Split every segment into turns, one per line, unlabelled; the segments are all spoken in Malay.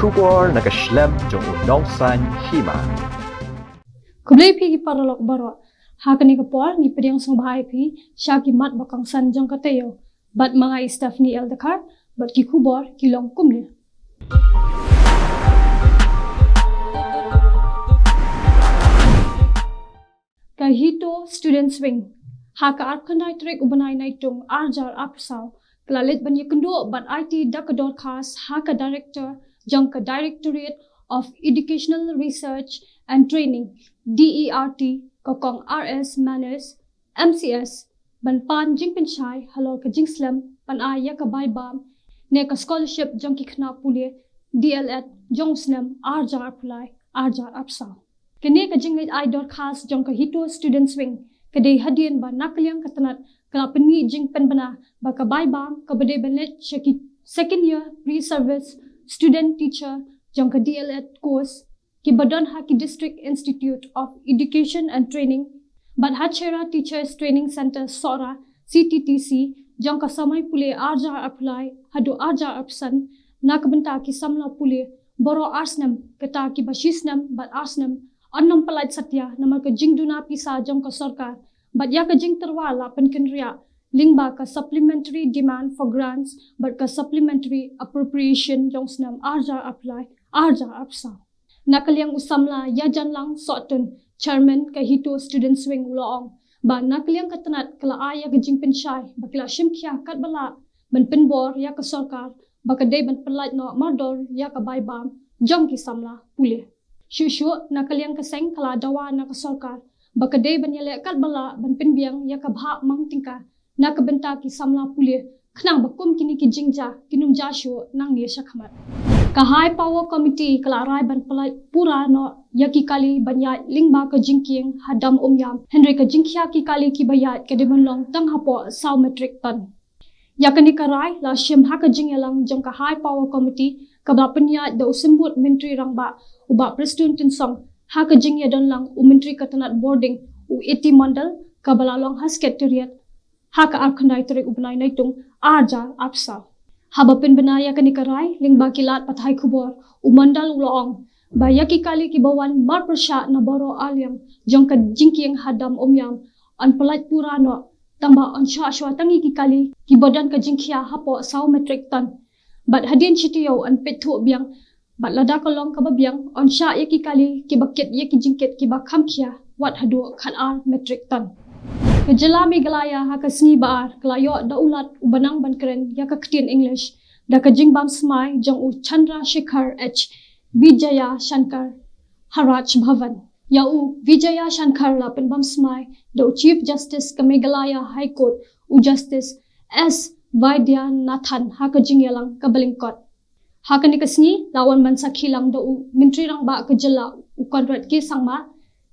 kubor nakaslem jong unongsan hima.
Kublai pi ki paralok baro. Hakani ka por ni pediang song bahai pi syaki mat bakang san jong katayo. Bat mangai staff ni el dakar bat ki kubor ki long kumne. Kahito student swing. Haka arkandai trek ubanai naitung arjar apsaw. Klalit banyak kendo bat IT dakador khas haka director jangka Directorate of Educational Research and Training DERT kokong RS Manners MCS ban pan jingpin shai halor ka jingslam pan aya ka bai bam ne ka scholarship jangki khna pule DLED jongsnam arjar apply arjar apsaw kene ka jinglit idor khas jangka hito student swing kadai hadian ba nakliang katanat kala penmi jingpen bana ba ka bai bam ka bade benet shaki second year pre-service student teacher jangka DLED course ki badan haki District Institute of Education and Training but hachera Teachers Training Center Sora CTTC jangka samai pule arjar apply hadu arjar apsan nakbenta ki samla pule boro arsnam kata ki bashisnam but arsnam annam palait satya namar ka jingduna pisa jangka sarkar but ya ka jing terwala penkenria lingba ka supplementary demand for grants but ka supplementary appropriation jongsnam arjar apply arjar apsa nakaliang usamla ya janlang sotun chairman ka hito student swing uloong ba nakaliang katanat kala aya ka jingpen shai ba kala shimkhia kat bala ban penbor ya ka sarkar ba ka dei ban pelait no mardor ya ka bai bam jong ki samla pule shushu nakaliang ka seng kala dawa na ka sarkar ba ka dei ban yale kat bala ban penbiang ya ka bha mang tingka nak benta ki samla pule khnang bakum kini ki jingja kinum jasho nang ne shakhamat ka high power committee kala rai ban palai pura no yaki kali banya lingba ka jingking hadam umyam henry ka jingkhya ki kali ki bayat ke demon long tang hapo saw metric ton yakani ka rai la shim ha ka jingelang jong ka high power committee ka ba panya da usimbut menteri rangba uba president tin song ha ka jingya don lang u menteri katanat boarding u 80 mandal ka balalong ha secretariat haka arkhandai tere ubnai naitung arjar apsa haba pen benaya kanikarai lingba kilat pathai khubor umandal ulong bayaki kali ki bawan mar persha na boro aliam jongka jingking hadam omyam an palat purano tamba an sha shwa tangi ki kali ki badan ka jingkhia hapo saw metric ton bat hadin chitio an pethu biang bat lada kolong ka babiang an sha yaki kali ki baket yaki jingket ki ba khamkhia wat hadu khan ar metric ton Kejala Meghalaya haka sni baar klayo da ulat ubanang bankren ya ka ktin English da ka jingbam smai jong u Chandra Shekhar H Vijaya Shankar Haraj Bhavan ya u Vijaya Shankar la penbam smai da Chief Justice ka Meghalaya High Court u Justice S Vaidya Nathan haka jingyalang ka Balingkot haka ni kasni lawan man sakhilang da u menteri rang ba ka jala u konrat ke sangma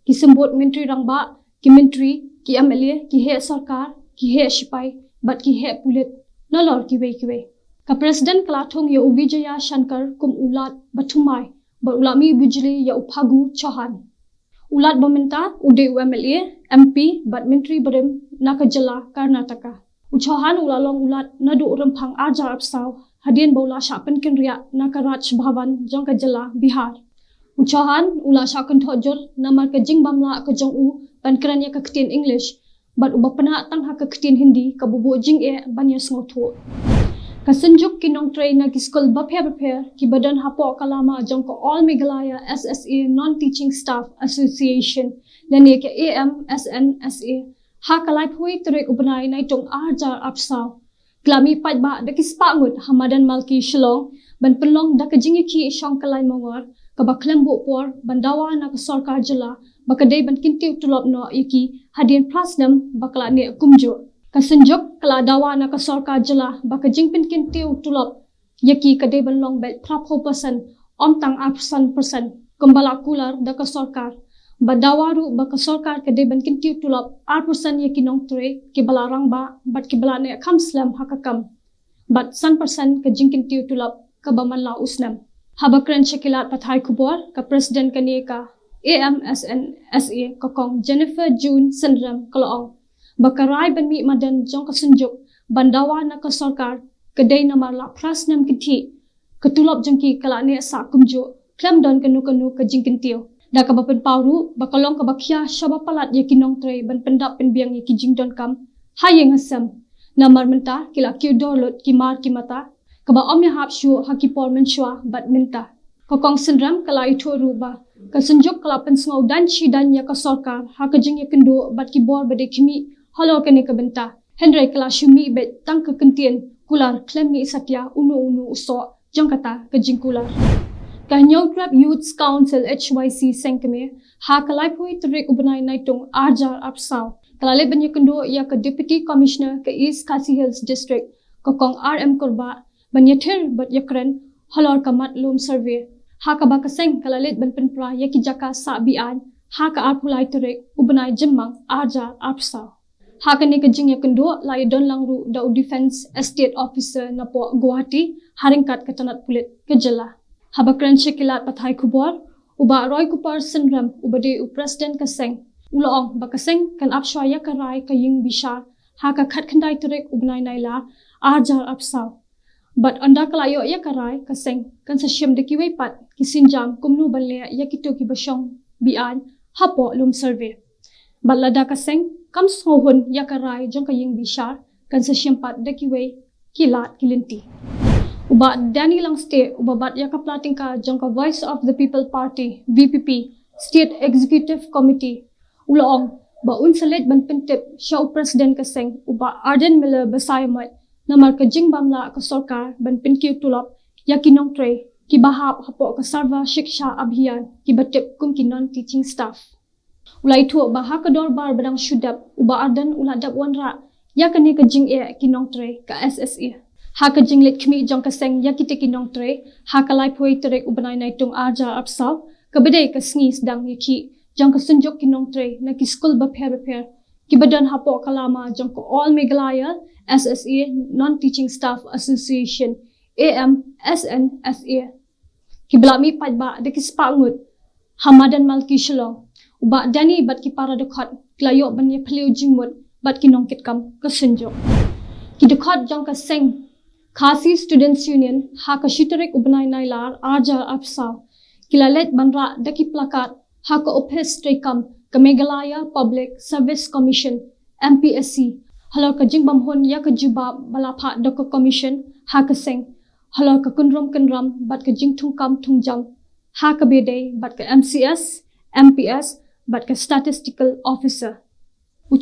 ki sembot menteri rang ba ki menteri ki MLA ki he sarkar ki he sipai but ki he pulit nolor ki wei ka president klathong ya Vijaya Shankar kum ulat bathumai ba ulami bijli ya uphagu chahan ulat bamenta ude MLA MP but menteri berem nakajala Karnataka uchahan ulalong ulat nadu remphang arjar apsaw hadin bola shapen kenria nakaraj bhavan jongka jala Bihar uchahan ula shakan thojor namar ka jingbamla ka jong u pankran ya ka ktin English but uba pana tang ha ka ktin Hindi ka bubo jing e banya snotho ka sanjuk kinong train na ki school ba prepare ki badan hapo kalama jong ko All Meghalaya SSA Non Teaching Staff Association lani ke AMSNSA ha kalai phui trek ubanai nai tong arjar apsaw klami pat ba da ki spangut Hamadan Malki Shillong ban penlong da ka jingi ki shong kalai mongor ka baklam bo por bandawa na ka sarkar jala bakadai ban kintiu tulop no yaki hadin plasnam bakla ne kumjo kasanjok kala dawa na ka sarkar jala bakajing pin kintiu tulop yaki kadai ban long bel 3% omtang 8% kumbala kular da ka sarkar badawaru baka sarkar kadai ban kintiu tulop 8% yaki nong tre ki balarang ba bat ki balane khamslam hakakam bat 1% ka jing kintiu tulop ka bamanla usnam habakran shakilat pathai khubor ka president kani ka AMSNSA kokong Jennifer June Syndrome Kalaong bakarai ban mi madan jong kasunjuk bandawa na ka sarkar kadai namar la prasnam kithi ketulop jengki kala ne sa kumjo klem don kanu ke jingkin tio da ka bapen pauru bakalong ka bakhya shaba palat ye kinong tre ban pendap pen biang ye ki jingdon kam hayeng hasam namar menta kila kyu dorlot ki mar ki mata ka ba om ya hap shu haki por men shwa bat menta ka kong sindram kala itho ruba ka sunjuk kala pen sngo dan chi dan ya ka sarkar ha ka jing ye kendo bat ki bor bade khimi halo ka ne ka benta Henry kala shumi bet tang ka kentien kular klem ni satya unu uso jangkata ka jingkular Kanyau Trap Youth Council HYC Sengkeme ha kalai pui terik ubenai naitung arjar apsau kalale banyak kendo ya ke Deputy Commissioner ke East Khasi Hills District kokong RM Kurba banyathir bat yakren halor kamat lum survey ha ka ba kaseng kalale ban penpra ya ki jaka sa bian ha ka arpulai terik ubenai jemmang arjar apsau ha ka ne ke jing ya kendo lai don langru da defense estate officer na po Guwahati haringkat katanat pulit ke jela Habakran Shekilat Pathai Kubor, Uba Roy Kupar Sindram, Ubade U President Kaseng, Ulaong Bakaseng, kan Apshaya Karai Kaying Bishar, Haka Kat Kandai Turek Ubnai Naila, Arjar Apsaw. But anda kalayo ya Karai Kaseng, kan sa Shem de Kiway Pat, Kisinjam, Kumnu Balea Yakito Kibashong, Bian, Hapo Lum Survey. But Lada Kaseng, Kam Sohun ya Karai Jong Kaying Bishar, kan sa Shem Pat de Kiway, Kilat Kilinti. Uba Danny Langste, uba bat yaka plating ka jangka Voice of the People Party, VPP, State Executive Committee, ulaong, ba unsalit ban pintip siya President Kaseng, uba Arden Miller Basayamat, na marka jing bamla ka sorkar ban pinkiw tulop, yakinong tre, kibahap hapo ka Sarva Shiksha Abhiyan, kibatip kum kinon teaching staff. Ulay ito, ba hakador bar badang syudap, uba Arden uladap wanra, yakani ka jing kinong tre ka SSE. Haka jinglit kmi jong kaseng yakite kinong tre, haka lai pui terek ubanay na itong arja apsaw, kabede ka sngi sedang yaki, jong kasunjok kinong tre na ki school baper, kibadan hapo kalama jong ko All Meghalaya SSA Non-Teaching Staff Association AMSNSA. Kiblami padba de kispangut, Hamadan Malki Shalong, uba dani bat ki para dekot, klayo banya peliu jingmut, bat kinong kitkam kasunjok. Kidekot jong kaseng, Khasi Students Union haka shitarik ubanay nailar arjar apsaw kilalet banra daki plakat haka ophes trekam ka Meghalaya Public Service Commission MPSC halor ka jingbam hon ya ka juba balapha doko commission haka seng halor ka kunrom bat ka jingthungkam thungjam haka bede bat ka MCS MPS bat ka statistical officer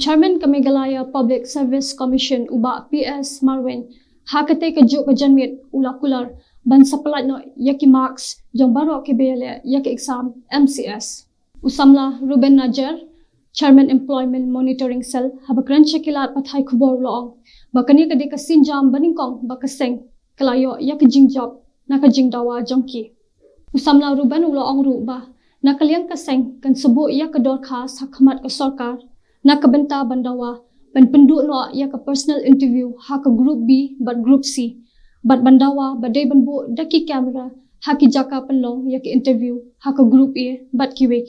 Chairman ka Meghalaya Public Service Commission uba PS Marwen Hakate ka juk ka janmit ulakular ban sapalat no yaki marks jong baro ke bele yaki exam MCS. Usamla Ruben Najar, Chairman Employment Monitoring Cell, habakran Shekilat Pathai Kubor loong. Bakani ka di ka sinjam baningkong bakaseng kalayo yaki jing job naka jing dawa jongki. Usamla Ruben uloong ruba nakaliang kaseng kan subu ya ka dorkas hakamat ka sorkar nakabenta bandawa ban penduk no ya ka personal interview ha ka group B but group C bat bandawa badai banbu daki kamera ha ki jaka penlong ya ka interview ha ka group A bat kiwe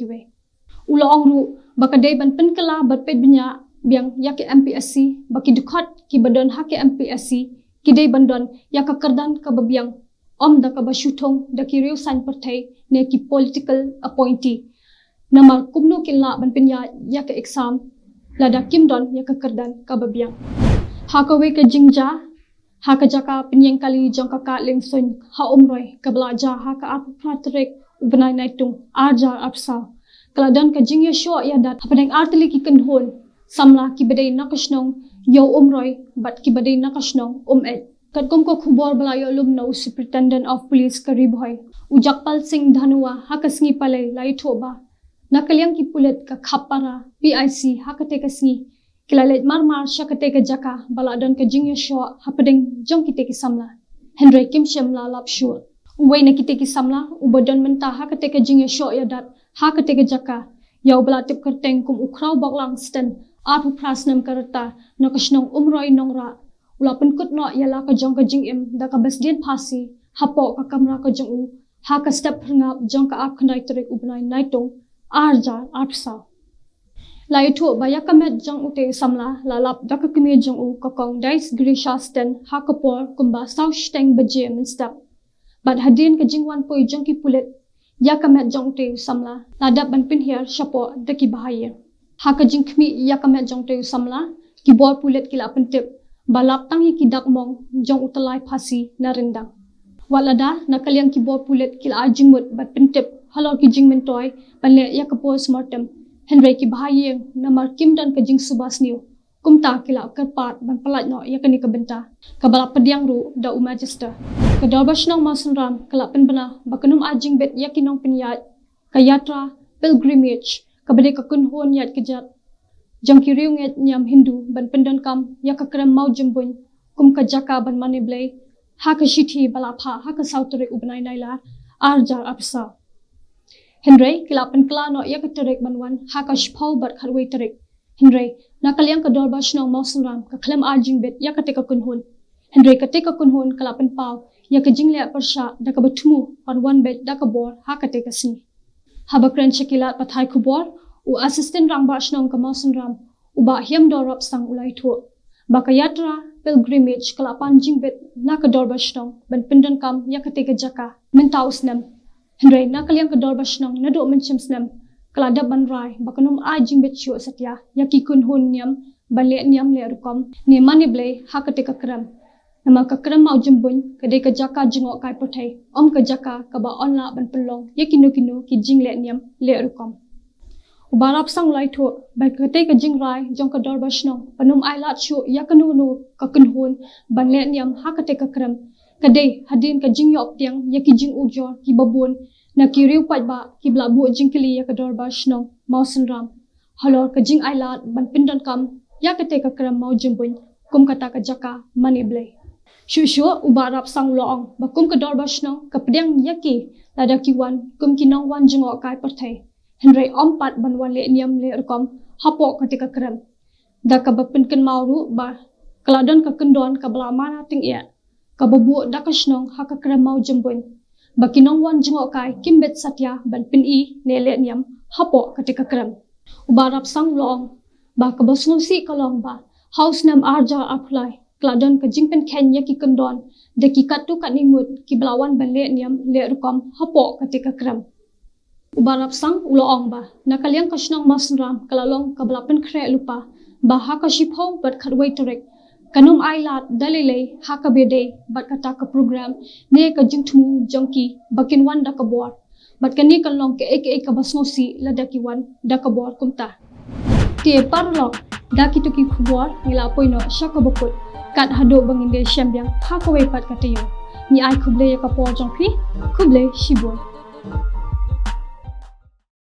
ulaong ru bakadai ban penkala bat pet benya biang ya ka MPSC baki dekot ki badon ha ka MPSC ki dai bandon ya ka kardan ka babiang om da ka basyutong da ki reusan partai ne ki political appointee namar kumno kinla ban penya ya ka exam lada kimdon ya kekerdan kababiang. Hakawe ke jingja, haka jaka penyeng kali jong kakak lengson ha umroy kabelaja haka apa pratrek ubenai naitung arjar apsaw. Kaladan ke jingya syo ya dat hapadeng artili ki kenhon samla ki bedai nakasnong yo umroy bat ki bedai nakasnong ed. Katkom ko khubor balayo lumno Superintendent of Police Karibhoy. Ujakpal Singh Dhanua haka sngi palay laithoba. Nakaliang kipulit ka kapara PIC hakate ka sngi kilalet marmar syakate ka jaka baladon ka jingyo syo hapadeng jong kite ki samla Henry Kim Shemla lap sure uway na kite ki samla ubodon menta hakate ka jingyo syo yadat hakate ka jaka yaw balatip kerteng kum ukraw baklang sten apu prasnam karata nakasnong umroy nongra ulapan kutno yala ka jong ka jingim da ka besdien pasi hapo ka kamra ka jong u haka step ngap jong ka ap khandai turek ubnai naitong arjar apsaw. Laito baya kamet jang ute samla lalap daka kemi jang u kokong dais grisha sten hakapor kumba saw steng baje min step. bat hadin ke jingwan poi jong ki pulet ya kamet jong te samla ladap ban pin hier shapo de ki bahaya ha ka jing khmi ya kamet jong te samla ki bor pulet ki la pentip balap tangi ki dak mong jong utalai phasi na rendang walada nakaliang ki bor pulet ki la jingmut bat pentip halor ki jing mentoy banle ya ka postmortem henry ki bahaya namar kim dan ka jing subas niu kumta kila kerpat ban pelat no ya kani ka benta ka balap pediang ru da u magister ka dorbash nong masunram kala pen bana bakanum ajing bet yakinong pinyat ka yatra pilgrimage ka bade ka kunhon yat kejat jang ki riung et nyam hindu ban pendan kam ya ka kram mau jimbun kum ka jaka ban mani blai ha ka shithi balapha ha ka sautre ubnai naila arjar apsa henry kila pen kala no ya ka terek banwan ha ka shphau bat kharwei terek henry nakaliang ka dorbash nong masunram ka klam ajing bet ya ka te ka kunhon henry ka te ka kunhon kala pen pau ya ka jingle persha da ka batmu on one bed da ka bor ha ka te ka si habakran shakila pathai khubor u assistant rangba shnong ka masunram u ba hiam dorop sang ulai tho ba ka yatra pilgrimage kala panjing bet na ka dorba shnong ban pindan kam ya ka te ka jaka min taus nam henry na kaliang ka dorba shnong na do min chimsnam kala da ban rai ba kanum a jing bet chu satya ya ki kun hun nyam ban le nyam le rukom ne mani blai ha ka te ka kram nama ka kram mau jimbun ka de ka jaka jingo kai pothai om ka jaka ka ba onla ban pelong ye kinu ki jing le niam le rukom ubarap sang lai tho ba ka te ka jing rai jong ka dor basno panum ai lat chu ya kanu nu ka kunhun ban le niam ha ka te ka kram ka de hadin ka jing yop tiang ye ki jing ujor ki babun na ki riu pat ba ki bla bu jing kili ya ka dor basno mausan ram halor ka jing ai lat ban pindan kam ya ka te ka kram mau jimbun kum kata ka jaka mani blai Shushu ubarap sang loong bakum ka dor basno ka pediang yaki lada ki wan kum ki nong wan jingo kai parthai henry ompat ban wan le niam le rekom hapo ka te ka kram da ka bapin kan mauru ba kaladan ka kendon ka bla mana ting ya ka babu da ka snong ha ka kram mau jembun ba ki nong wan jingo kai kimbet satya ban pin i ne le niam hapo ka te ka kram ubarap sang loong ba ka bosno si kalong ba house nam arja apply Kladon ka jingpen Kenya ki kendon de ki katu kat nimut ki belawan banle niam le rukom hapo ketika kram ubarap sang uloong ba nakaliang kasnong masnram kalalong kablapen kre lupa ba ha ka shipho bat khatwei torek kanum ailat dalile ha ka bede bat kata ka program ne ka jingthmu jongki bakin wan da ka bor bat kani kalong ke ek ka basnosi la da ki wan da ka bor kumta ti parlo da ki tu ki khubor nila poino shaka bokut kat hado banginde syambyang ha ka wei pat katayo ni ai khuble ya ka por jongki khuble shibol